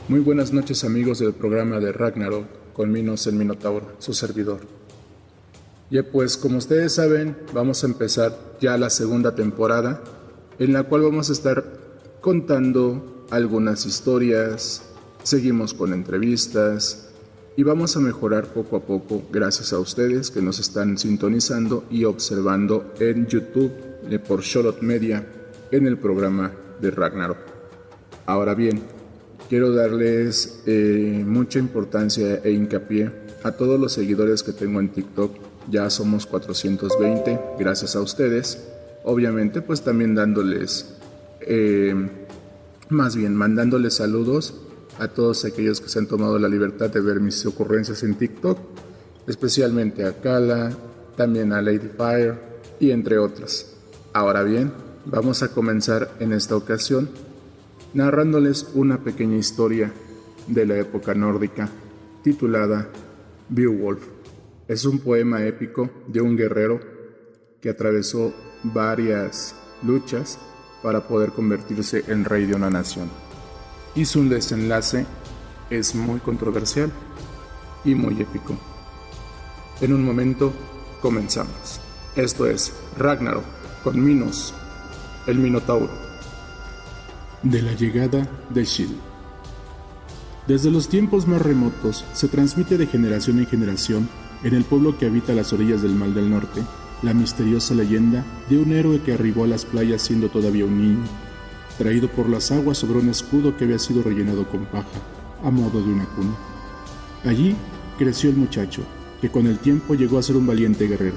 Muy buenas noches amigos del programa de Ragnarok, con Minos el Minotauro, su servidor. Ya pues, como ustedes saben, vamos a empezar ya la segunda temporada, en la cual vamos a estar contando algunas historias, seguimos con entrevistas y vamos a mejorar poco a poco gracias a ustedes que nos están sintonizando y observando en YouTube por Sholot Media en el programa de Ragnarok. Ahora bien, quiero darles mucha importancia e hincapié a todos los seguidores que tengo en TikTok. Ya somos 420, gracias a ustedes. Obviamente, pues también dándoles, mandándoles saludos a todos aquellos que se han tomado la libertad de ver mis ocurrencias en TikTok, especialmente a Kala, también a Lady Fire y entre otras. Ahora bien, vamos a comenzar en esta ocasión narrándoles una pequeña historia de la época nórdica titulada Beowulf. Es un poema épico de un guerrero que atravesó varias luchas para poder convertirse en rey de una nación. Y su desenlace es muy controversial y muy épico. En un momento comenzamos. Esto es Ragnarok con Minos, el Minotauro. De la llegada de Shield. Desde los tiempos más remotos se transmite de generación en generación en el pueblo que habita a las orillas del Mar del Norte la misteriosa leyenda de un héroe que arribó a las playas siendo todavía un niño, traído por las aguas sobre un escudo que había sido rellenado con paja, a modo de una cuna. Allí creció el muchacho, que con el tiempo llegó a ser un valiente guerrero,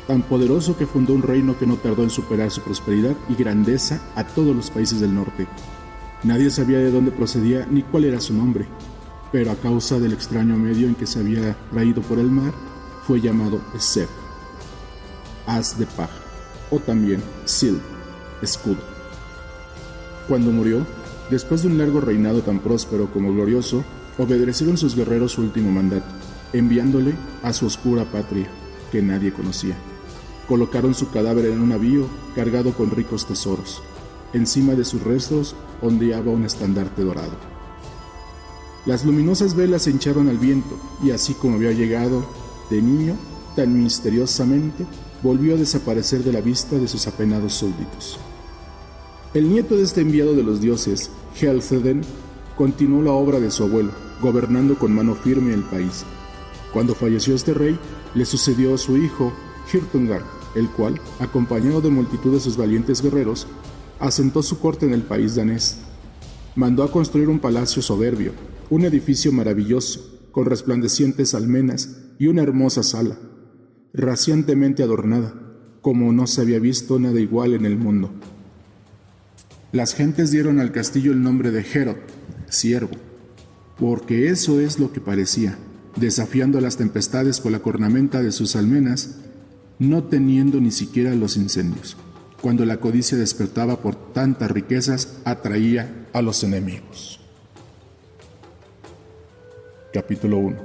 tan poderoso que fundó un reino que no tardó en superar su prosperidad y grandeza a todos los países del norte. Nadie sabía de dónde procedía ni cuál era su nombre, pero a causa del extraño medio en que se había traído por el mar, fue llamado Seb, haz de paja, o también Sil, escudo. Cuando murió, después de un largo reinado tan próspero como glorioso, obedecieron sus guerreros su último mandato, enviándole a su oscura patria, que nadie conocía. Colocaron su cadáver en un navío cargado con ricos tesoros. Encima de sus restos ondeaba un estandarte dorado. Las luminosas velas se hincharon al viento, y así como había llegado de niño, tan misteriosamente, volvió a desaparecer de la vista de sus apenados súbditos. El nieto de este enviado de los dioses, Helfeden, continuó la obra de su abuelo, gobernando con mano firme el país. Cuando falleció este rey, le sucedió a su hijo, Hirtungar, el cual, acompañado de multitud de sus valientes guerreros, asentó su corte en el país danés. Mandó a construir un palacio soberbio, un edificio maravilloso, con resplandecientes almenas y una hermosa sala, raciantemente adornada, como no se había visto nada igual en el mundo. Las gentes dieron al castillo el nombre de Herod, siervo, porque eso es lo que parecía, desafiando a las tempestades con la cornamenta de sus almenas, no teniendo ni siquiera los incendios. Cuando la codicia despertaba por tantas riquezas, atraía a los enemigos. Capítulo 1.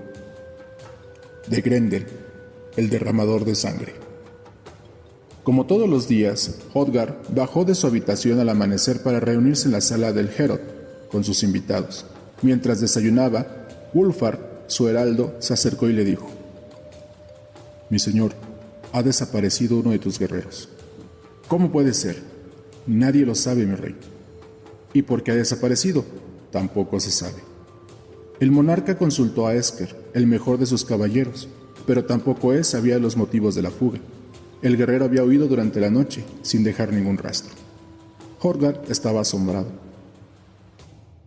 De Grendel, el derramador de sangre. Como todos los días, Hodgar bajó de su habitación al amanecer para reunirse en la sala del Herod con sus invitados. Mientras desayunaba, Wulfar, su heraldo, se acercó y le dijo: «Mi señor, ha desaparecido uno de tus guerreros». «¿Cómo puede ser? Nadie lo sabe, mi rey». «¿Y por qué ha desaparecido?». «Tampoco se sabe». El monarca consultó a Esker, el mejor de sus caballeros, pero tampoco él sabía los motivos de la fuga. El guerrero había huido durante la noche, sin dejar ningún rastro. Hodgar estaba asombrado.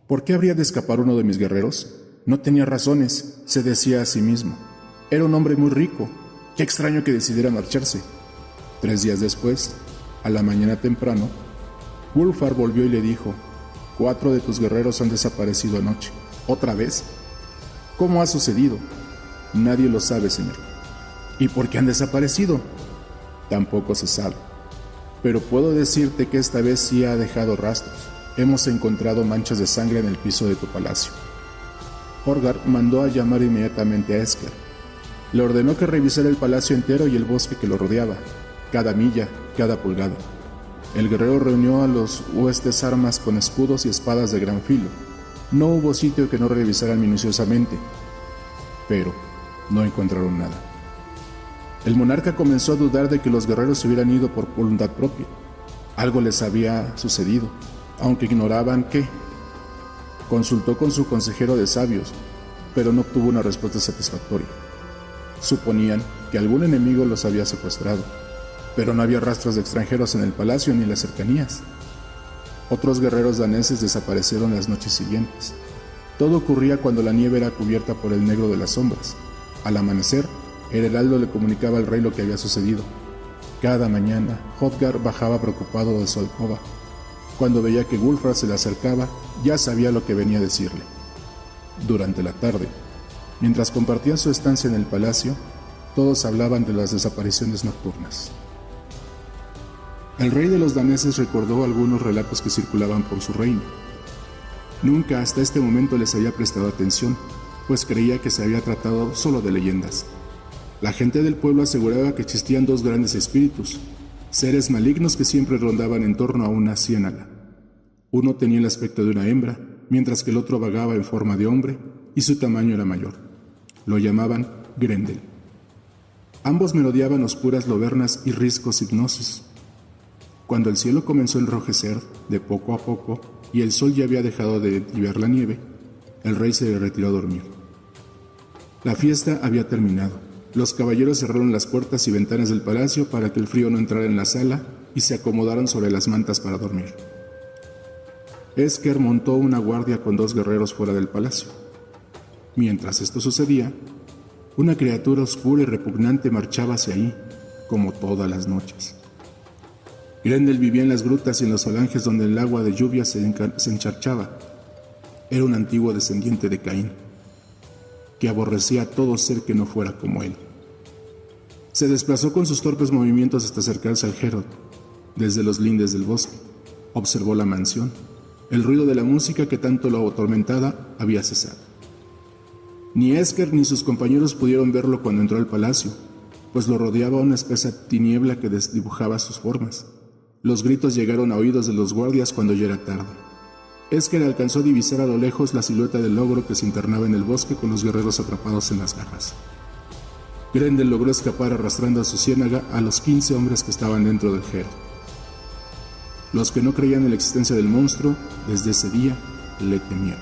¿Por qué habría de escapar uno de mis guerreros? No tenía razones, se decía a sí mismo. Era un hombre muy rico. Qué extraño que decidiera marcharse. 3 días después, a la mañana temprano, Wulfar volvió y le dijo: «4 de tus guerreros han desaparecido anoche». «¿Otra vez?». «¿Cómo ha sucedido?». «Nadie lo sabe, señor». «¿Y por qué han desaparecido?». «Tampoco se sabe. Pero puedo decirte que esta vez sí ha dejado rastros. Hemos encontrado manchas de sangre en el piso de tu palacio». Hodgar mandó a llamar inmediatamente a Esker. Le ordenó que revisara el palacio entero y el bosque que lo rodeaba, cada milla, cada pulgada. El guerrero reunió a los huestes armas con escudos y espadas de gran filo. No hubo sitio que no revisaran minuciosamente, pero no encontraron nada. El monarca comenzó a dudar de que los guerreros se hubieran ido por voluntad propia. Algo les había sucedido, aunque ignoraban qué. Consultó con su consejero de sabios, pero no obtuvo una respuesta satisfactoria. Suponían que algún enemigo los había secuestrado, pero no había rastros de extranjeros en el palacio ni en las cercanías. Otros guerreros daneses desaparecieron las noches siguientes. Todo ocurría cuando la nieve era cubierta por el negro de las sombras. Al amanecer, el heraldo le comunicaba al rey lo que había sucedido. Cada mañana, Hrothgar bajaba preocupado de su alcoba. Cuando veía que Wulfgar se le acercaba, ya sabía lo que venía a decirle. Durante la tarde, mientras compartían su estancia en el palacio, todos hablaban de las desapariciones nocturnas. El rey de los daneses recordó algunos relatos que circulaban por su reino. Nunca hasta este momento les había prestado atención, pues creía que se había tratado solo de leyendas. La gente del pueblo aseguraba que existían dos grandes espíritus, seres malignos que siempre rondaban en torno a una ciénaga. Uno tenía el aspecto de una hembra, mientras que el otro vagaba en forma de hombre y su tamaño era mayor. Lo llamaban Grendel. Ambos merodeaban oscuras lobernas y riscos hipnosis. Cuando el cielo comenzó a enrojecer de poco a poco y el sol ya había dejado de tibiar la nieve, el rey se retiró a dormir. La fiesta había terminado. Los caballeros cerraron las puertas y ventanas del palacio para que el frío no entrara en la sala y se acomodaron sobre las mantas para dormir. Esker montó una guardia con 2 guerreros fuera del palacio. Mientras esto sucedía, una criatura oscura y repugnante marchaba hacia ahí, como todas las noches. Grendel vivía en las grutas y en los falanges donde el agua de lluvia se encharchaba. Era un antiguo descendiente de Caín, que aborrecía a todo ser que no fuera como él. Se desplazó con sus torpes movimientos hasta acercarse al Herod. Desde los lindes del bosque, observó la mansión. El ruido de la música que tanto lo atormentaba había cesado. Ni Esker ni sus compañeros pudieron verlo cuando entró al palacio, pues lo rodeaba una espesa tiniebla que desdibujaba sus formas. Los gritos llegaron a oídos de los guardias cuando ya era tarde. Esker alcanzó a divisar a lo lejos la silueta del ogro que se internaba en el bosque con los guerreros atrapados en las garras. Grendel logró escapar arrastrando a su ciénaga a los 15 hombres que estaban dentro del Herod. Los que no creían en la existencia del monstruo, desde ese día, le temían.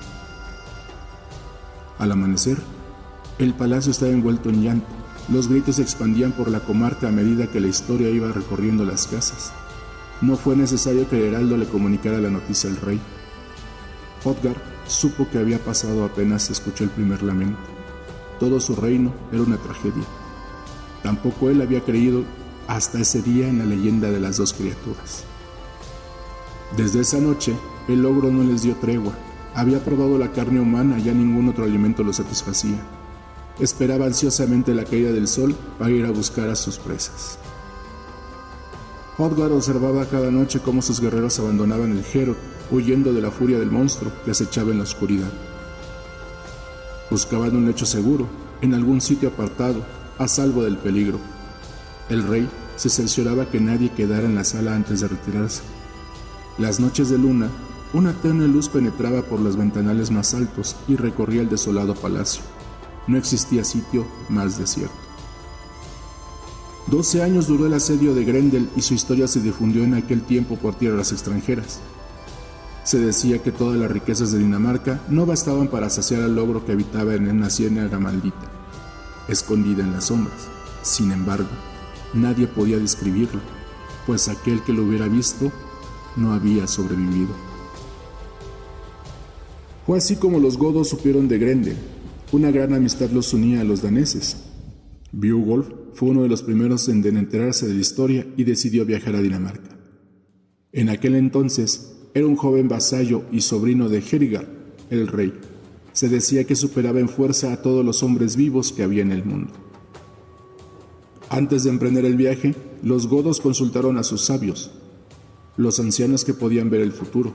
Al amanecer, el palacio estaba envuelto en llanto. Los gritos se expandían por la comarca a medida que la historia iba recorriendo las casas. No fue necesario que el heraldo le comunicara la noticia al rey. Hrothgar supo que había pasado apenas se escuchó el primer lamento. Todo su reino era una tragedia. Tampoco él había creído hasta ese día en la leyenda de las 2 criaturas. Desde esa noche, el ogro no les dio tregua. Había probado la carne humana y ya ningún otro alimento lo satisfacía. Esperaba ansiosamente la caída del sol para ir a buscar a sus presas. Hrothgar observaba cada noche cómo sus guerreros abandonaban el Herod, huyendo de la furia del monstruo que acechaba en la oscuridad. Buscaban un lecho seguro, en algún sitio apartado, a salvo del peligro. El rey se cercioraba que nadie quedara en la sala antes de retirarse. Las noches de luna, una tenue luz penetraba por los ventanales más altos y recorría el desolado palacio. No existía sitio más desierto. 12 años duró el asedio de Grendel y su historia se difundió en aquel tiempo por tierras extranjeras. Se decía que todas las riquezas de Dinamarca no bastaban para saciar al ogro que habitaba en una ciénaga maldita, escondida en las sombras. Sin embargo, nadie podía describirlo, pues aquel que lo hubiera visto no había sobrevivido. Fue así como los godos supieron de Grendel. Una gran amistad los unía a los daneses. Beowulf fue uno de los primeros en enterarse de la historia y decidió viajar a Dinamarca. En aquel entonces era un joven vasallo y sobrino de Herigar, el rey. Se decía que superaba en fuerza a todos los hombres vivos que había en el mundo. Antes de emprender el viaje, los godos consultaron a sus sabios, los ancianos que podían ver el futuro.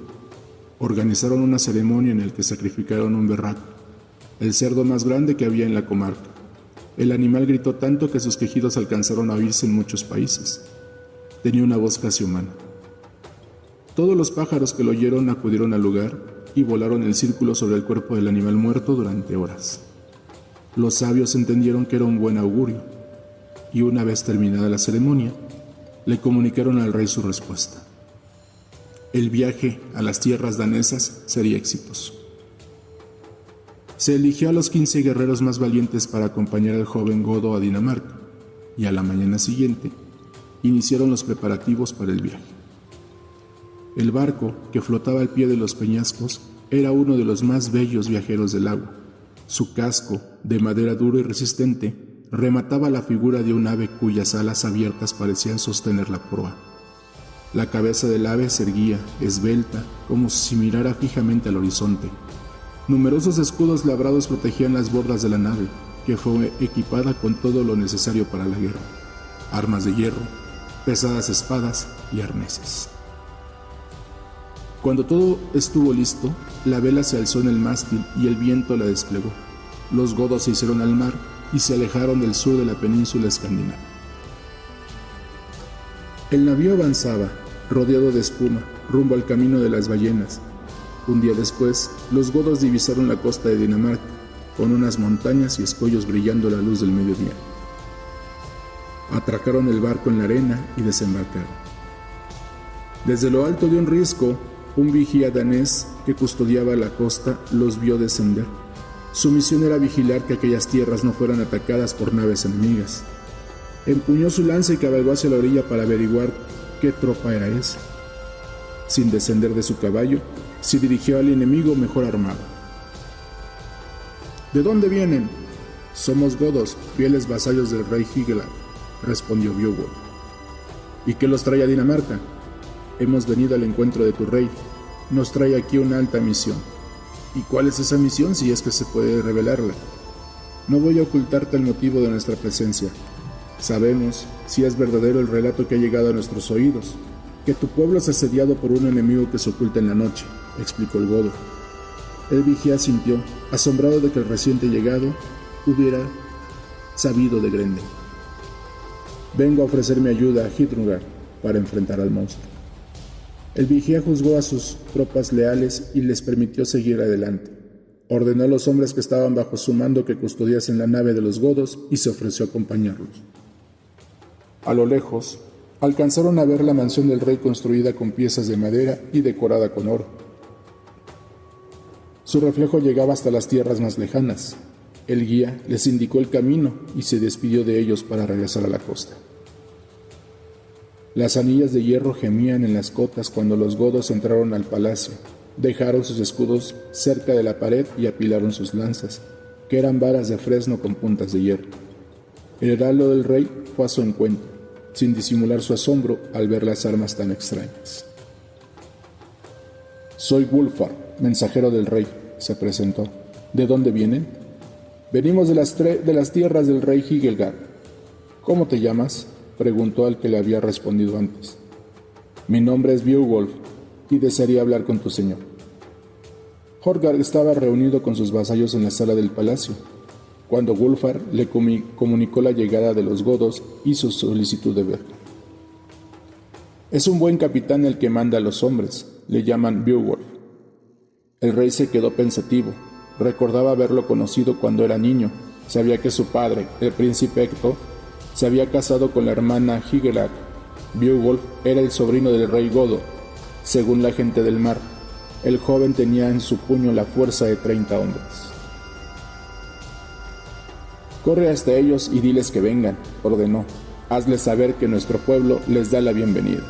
Organizaron una ceremonia en la que sacrificaron un berraco, el cerdo más grande que había en la comarca. El animal gritó tanto que sus quejidos alcanzaron a oírse en muchos países. Tenía una voz casi humana. Todos los pájaros que lo oyeron acudieron al lugar y volaron el círculo sobre el cuerpo del animal muerto durante horas. Los sabios entendieron que era un buen augurio, y una vez terminada la ceremonia, le comunicaron al rey su respuesta. El viaje a las tierras danesas sería exitoso. Se eligió a los 15 guerreros más valientes para acompañar al joven Godo a Dinamarca, y a la mañana siguiente iniciaron los preparativos para el viaje. El barco, que flotaba al pie de los peñascos, era uno de los más bellos viajeros del agua. Su casco, de madera dura y resistente, remataba la figura de un ave cuyas alas abiertas parecían sostener la proa. La cabeza del ave se erguía, esbelta, como si mirara fijamente al horizonte. Numerosos escudos labrados protegían las bordas de la nave, que fue equipada con todo lo necesario para la guerra: armas de hierro, pesadas espadas y arneses. Cuando todo estuvo listo, la vela se alzó en el mástil y el viento la desplegó. Los godos se hicieron al mar y se alejaron del sur de la península escandinava. El navío avanzaba, rodeado de espuma, rumbo al camino de las ballenas. Un día después, los godos divisaron la costa de Dinamarca, con unas montañas y escollos brillando a la luz del mediodía. Atracaron el barco en la arena y desembarcaron. Desde lo alto de un risco, un vigía danés que custodiaba la costa los vio descender. Su misión era vigilar que aquellas tierras no fueran atacadas por naves enemigas. Empuñó su lanza y cabalgó hacia la orilla para averiguar qué tropa era esa. Sin descender de su caballo, se dirigió al enemigo mejor armado. ¿De dónde vienen? Somos godos, fieles vasallos del rey Hygelac, respondió Beowulf. ¿Y qué los trae a Dinamarca? Hemos venido al encuentro de tu rey. Nos trae aquí una alta misión. ¿Y cuál es esa misión, si es que se puede revelarla? No voy a ocultarte el motivo de nuestra presencia. Sabemos, si es verdadero el relato que ha llegado a nuestros oídos, que tu pueblo es asediado por un enemigo que se oculta en la noche, explicó el godo. El vigía asintió, asombrado de que el reciente llegado hubiera sabido de Grendel. Vengo a ofrecer mi ayuda a Hithrogar para enfrentar al monstruo. El vigía juzgó a sus tropas leales y les permitió seguir adelante. Ordenó a los hombres que estaban bajo su mando que custodiasen la nave de los godos y se ofreció a acompañarlos. A lo lejos, alcanzaron a ver la mansión del rey construida con piezas de madera y decorada con oro. Su reflejo llegaba hasta las tierras más lejanas. El guía les indicó el camino y se despidió de ellos para regresar a la costa. Las anillas de hierro gemían en las cotas cuando los godos entraron al palacio. Dejaron sus escudos cerca de la pared y apilaron sus lanzas, que eran varas de fresno con puntas de hierro. El heraldo del rey fue a su encuentro, sin disimular su asombro al ver las armas tan extrañas. Soy Wulfar, mensajero del rey, se presentó. ¿De dónde vienen? Venimos de las tierras del rey Hygelac. ¿Cómo te llamas?, preguntó al que le había respondido antes. Mi nombre es Beowulf y desearía hablar con tu señor. Hrothgar estaba reunido con sus vasallos en la sala del palacio, cuando Wulfar le comunicó la llegada de los godos y su solicitud de verlo. Es un buen capitán el que manda a los hombres, le llaman Beowulf. El rey se quedó pensativo, recordaba haberlo conocido cuando era niño, sabía que su padre, el príncipe Hector, se había casado con la hermana Hygelac. Beowulf era el sobrino del rey godo. Según la gente del mar, el joven tenía en su puño la fuerza de 30 hombres. Corre hasta ellos y diles que vengan, ordenó. Hazles saber que nuestro pueblo les da la bienvenida.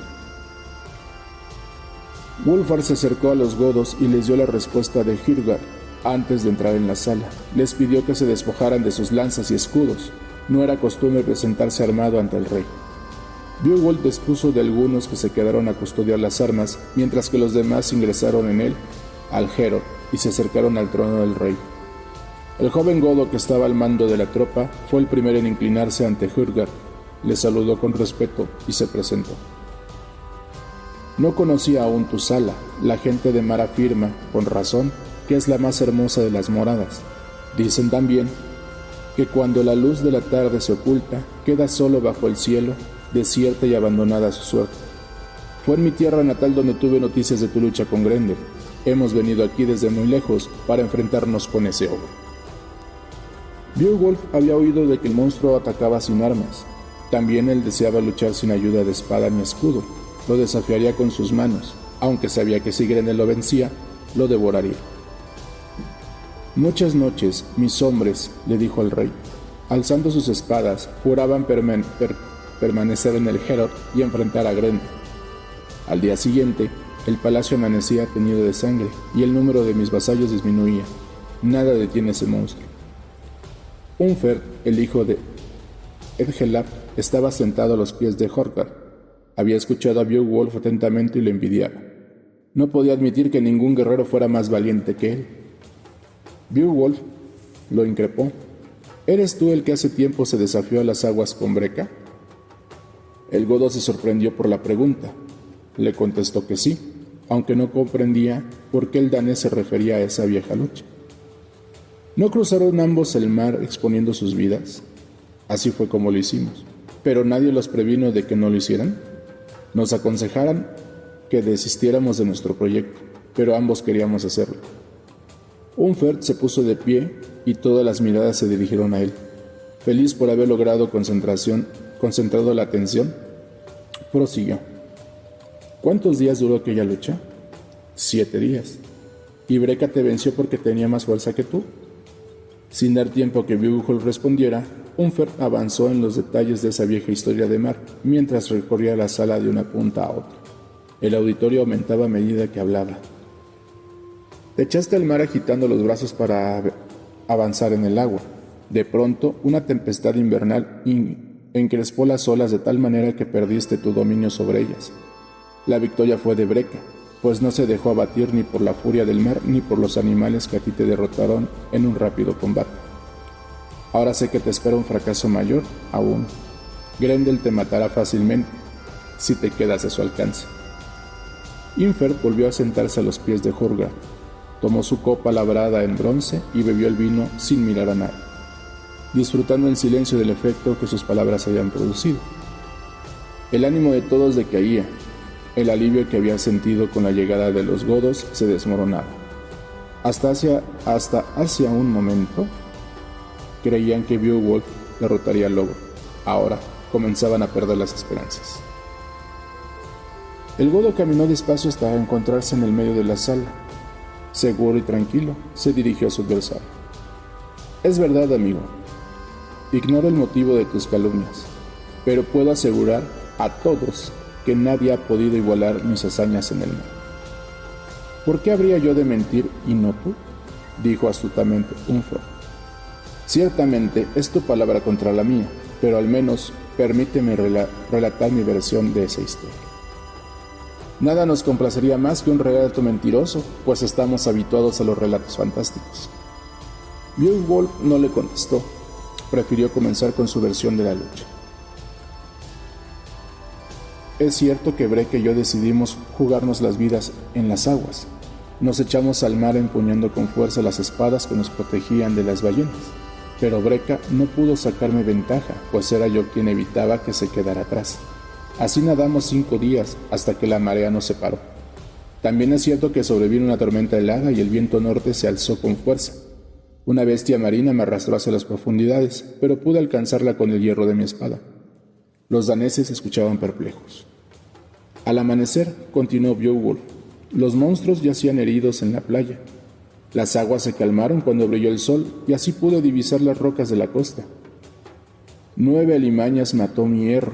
Wulfar se acercó a los godos y les dio la respuesta de Hrothgar. Antes de entrar en la sala, les pidió que se despojaran de sus lanzas y escudos. No era costumbre presentarse armado ante el rey. Beowulf dispuso de algunos que se quedaron a custodiar las armas, mientras que los demás ingresaron en él al Herod y se acercaron al trono del rey. El joven godo que estaba al mando de la tropa fue el primero en inclinarse ante Hrothgar. Le saludó con respeto y se presentó. No conocía aún tu sala. La gente de mar afirma, con razón, que es la más hermosa de las moradas. Dicen también que cuando la luz de la tarde se oculta, queda solo bajo el cielo, desierta y abandonada a su suerte. Fue en mi tierra natal donde tuve noticias de tu lucha con Grendel. Hemos venido aquí desde muy lejos para enfrentarnos con ese ogro. Beowulf había oído de que el monstruo atacaba sin armas. También él deseaba luchar sin ayuda de espada ni escudo. Lo desafiaría con sus manos, aunque sabía que si Grendel lo vencía, lo devoraría. Muchas noches, mis hombres, le dijo al rey, alzando sus espadas, juraban permanecer en el Heorot y enfrentar a Grendel. Al día siguiente, el palacio amanecía teñido de sangre y el número de mis vasallos disminuía. Nada detiene ese monstruo. Unfer, el hijo de Edgelaf, estaba sentado a los pies de Horkar. Había escuchado a Beowulf atentamente y lo envidiaba. No podía admitir que ningún guerrero fuera más valiente que él. Beowulf lo increpó. ¿Eres tú el que hace tiempo se desafió a las aguas con Breca? El godo se sorprendió por la pregunta. Le contestó que sí, aunque no comprendía por qué el danés se refería a esa vieja lucha. ¿No cruzaron ambos el mar exponiendo sus vidas? Así fue como lo hicimos, pero nadie los previno de que no lo hicieran. Nos aconsejaron que desistiéramos de nuestro proyecto, pero ambos queríamos hacerlo. Unfer se puso de pie y todas las miradas se dirigieron a él. Feliz por haber logrado concentrado la atención, prosiguió. ¿Cuántos días duró aquella lucha? 7 días. ¿Y Breca te venció porque tenía más fuerza que tú? Sin dar tiempo a que Beowulf respondiera, Unfer avanzó en los detalles de esa vieja historia de mar, mientras recorría la sala de una punta a otra. El auditorio aumentaba a medida que hablaba. Te echaste al mar agitando los brazos para avanzar en el agua. De pronto, una tempestad invernal encrespó las olas de tal manera que perdiste tu dominio sobre ellas. La victoria fue de Breca, pues no se dejó abatir ni por la furia del mar ni por los animales que a ti te derrotaron en un rápido combate. Ahora sé que te espera un fracaso mayor aún. Grendel te matará fácilmente si te quedas a su alcance. Unfer volvió a sentarse a los pies de Hurgar. Tomó su copa labrada en bronce y bebió el vino sin mirar a nadie, disfrutando en silencio del efecto que sus palabras habían producido. El ánimo de todos decaía. El alivio que había sentido con la llegada de los godos se desmoronaba. Hasta hacia un momento, creían que Beowulf derrotaría al lobo. Ahora comenzaban a perder las esperanzas. El godo caminó despacio hasta encontrarse en el medio de la sala. Seguro y tranquilo, se dirigió a su adversario. Es verdad, amigo. Ignoro el motivo de tus calumnias, pero puedo asegurar a todos que nadie ha podido igualar mis hazañas en el mar. ¿Por qué habría yo de mentir y no tú?, dijo astutamente Unfer. Ciertamente es tu palabra contra la mía, pero al menos permíteme relatar mi versión de esa historia. Nada nos complacería más que un relato mentiroso, pues estamos habituados a los relatos fantásticos. Beowulf no le contestó. Prefirió comenzar con su versión de la lucha. Es cierto que Breca y yo decidimos jugarnos las vidas en las aguas. Nos echamos al mar empuñando con fuerza las espadas que nos protegían de las ballenas. Pero Breca no pudo sacarme ventaja, pues era yo quien evitaba que se quedara atrás. Así nadamos 5 días hasta que la marea nos separó. También es cierto que sobrevino una tormenta helada y el viento norte se alzó con fuerza. Una bestia marina me arrastró hacia las profundidades, pero pude alcanzarla con el hierro de mi espada. Los daneses escuchaban perplejos. Al amanecer, continuó Beowulf, los monstruos yacían heridos en la playa. Las aguas se calmaron cuando brilló el sol y así pude divisar las rocas de la costa. 9 alimañas mató mi hierro.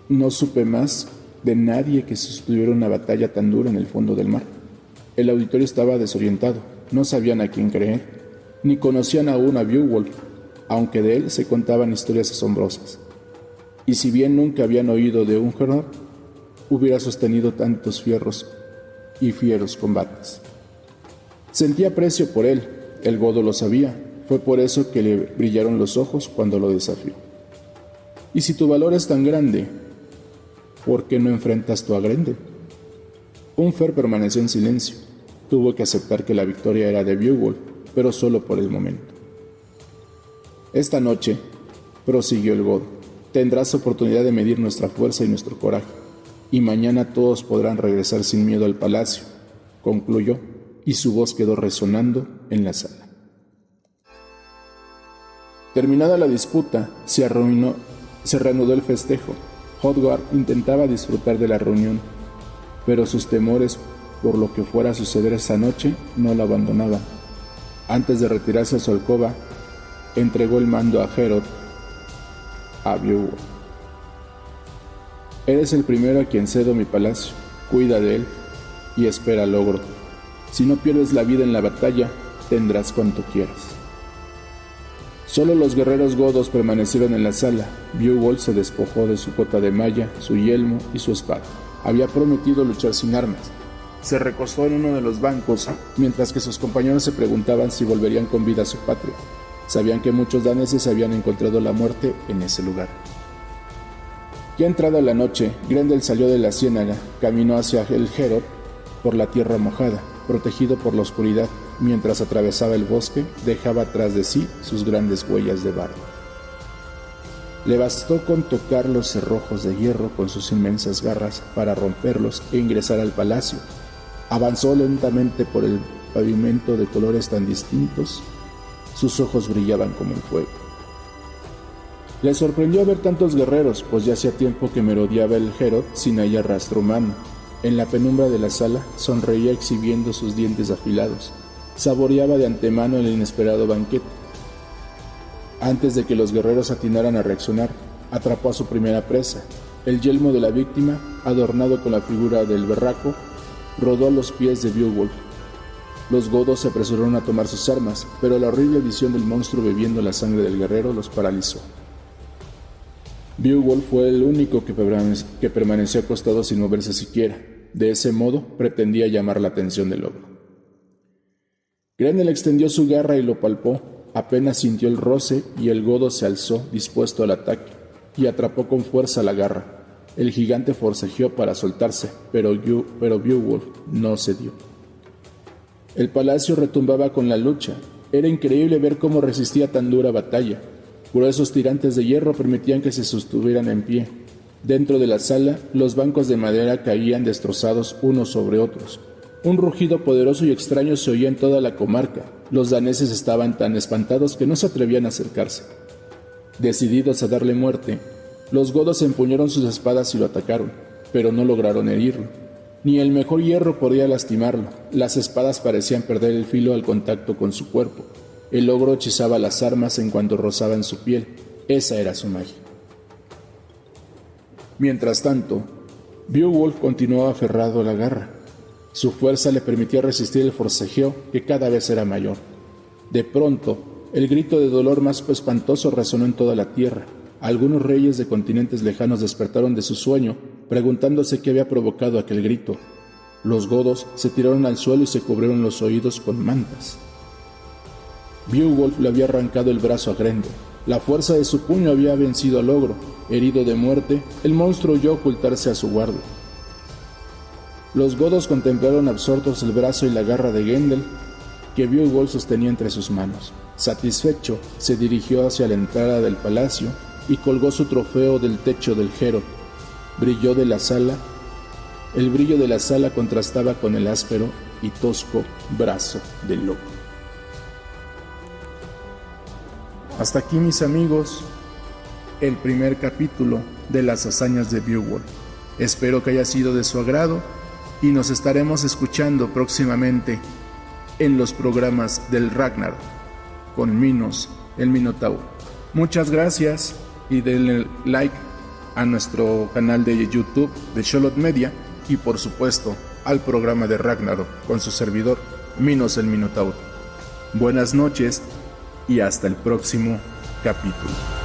No supe más de nadie que sostuviera una batalla tan dura en el fondo del mar. El auditorio estaba desorientado, no sabían a quién creer, ni conocían aún a Beowulf, aunque de él se contaban historias asombrosas. Y si bien nunca habían oído de un Heorot, hubiera sostenido tantos fieros combates. Sentía aprecio por él, el godo lo sabía, fue por eso que le brillaron los ojos cuando lo desafió. Y si tu valor es tan grande, ¿por qué no enfrentas tú a Grendel? Unfer permaneció en silencio, tuvo que aceptar que la victoria era de Beowulf, pero solo por el momento. Esta noche, prosiguió el godo, tendrás oportunidad de medir nuestra fuerza y nuestro coraje, y mañana todos podrán regresar sin miedo al palacio, concluyó, y su voz quedó resonando en la sala. Terminada la disputa, se reanudó el festejo. Hrothgar intentaba disfrutar de la reunión, pero sus temores por lo que fuera a suceder esa noche no lo abandonaban. Antes de retirarse a su alcoba, entregó el mando a Heorot, a Beowulf. Eres el primero a quien cedo mi palacio, cuida de él y espera logro. Si no pierdes la vida en la batalla, tendrás cuanto quieras. Solo los guerreros godos permanecieron en la sala. Beowulf se despojó de su cota de malla, su yelmo y su espada. Había prometido luchar sin armas. Se recostó en uno de los bancos, mientras que sus compañeros se preguntaban si volverían con vida a su patria. Sabían que muchos daneses habían encontrado la muerte en ese lugar. Ya entrada la noche, Grendel salió de la ciénaga, caminó hacia el Heorot por la tierra mojada, protegido por la oscuridad. Mientras atravesaba el bosque, dejaba atrás de sí sus grandes huellas de barro. Le bastó con tocar los cerrojos de hierro con sus inmensas garras para romperlos e ingresar al palacio. Avanzó lentamente por el pavimento de colores tan distintos. Sus ojos brillaban como el fuego. Le sorprendió ver tantos guerreros, pues ya hacía tiempo que merodeaba el Heorot sin hallar rastro humano. En la penumbra de la sala sonreía exhibiendo sus dientes afilados. Saboreaba de antemano el inesperado banquete. Antes de que los guerreros atinaran a reaccionar, atrapó a su primera presa. El yelmo de la víctima, adornado con la figura del berraco, rodó a los pies de Beowulf. Los godos se apresuraron a tomar sus armas, pero la horrible visión del monstruo bebiendo la sangre del guerrero los paralizó. Beowulf fue el único que permaneció acostado sin moverse siquiera. De ese modo, pretendía llamar la atención del ogro. Grendel extendió su garra y lo palpó. Apenas sintió el roce y el godo se alzó, dispuesto al ataque, y atrapó con fuerza la garra. El gigante forcejeó para soltarse, pero Beowulf no cedió. El palacio retumbaba con la lucha. Era increíble ver cómo resistía tan dura batalla. Gruesos tirantes de hierro permitían que se sostuvieran en pie. Dentro de la sala, los bancos de madera caían destrozados unos sobre otros. Un rugido poderoso y extraño se oía en toda la comarca. Los daneses estaban tan espantados que no se atrevían a acercarse. Decididos a darle muerte, los godos empuñaron sus espadas y lo atacaron, pero no lograron herirlo. Ni el mejor hierro podía lastimarlo. Las espadas parecían perder el filo al contacto con su cuerpo. El ogro hechizaba las armas en cuanto rozaban su piel. Esa era su magia. Mientras tanto, Beowulf continuaba aferrado a la garra. Su fuerza le permitía resistir el forcejeo que cada vez era mayor. De pronto, el grito de dolor más espantoso resonó en toda la tierra. Algunos reyes de continentes lejanos despertaron de su sueño, preguntándose qué había provocado aquel grito. Los godos se tiraron al suelo y se cubrieron los oídos con mantas. Beowulf le había arrancado el brazo a Grendel. La fuerza de su puño había vencido al ogro. Herido de muerte, el monstruo oyó ocultarse a su guardia. Los godos contemplaron absortos el brazo y la garra de Grendel que Beowulf sostenía entre sus manos. Satisfecho, se dirigió hacia la entrada del palacio y colgó su trofeo del techo del Heorot. El brillo de la sala contrastaba con el áspero y tosco brazo del lobo. Hasta aquí, mis amigos, el primer capítulo de las hazañas de Beowulf. Espero que haya sido de su agrado y nos estaremos escuchando próximamente en los programas del Ragnarok con Minos, el Minotauro. Muchas gracias y denle like a nuestro canal de YouTube de Xolotl Media y por supuesto al programa de Ragnarok con su servidor Minos, el Minotauro. Buenas noches y hasta el próximo capítulo.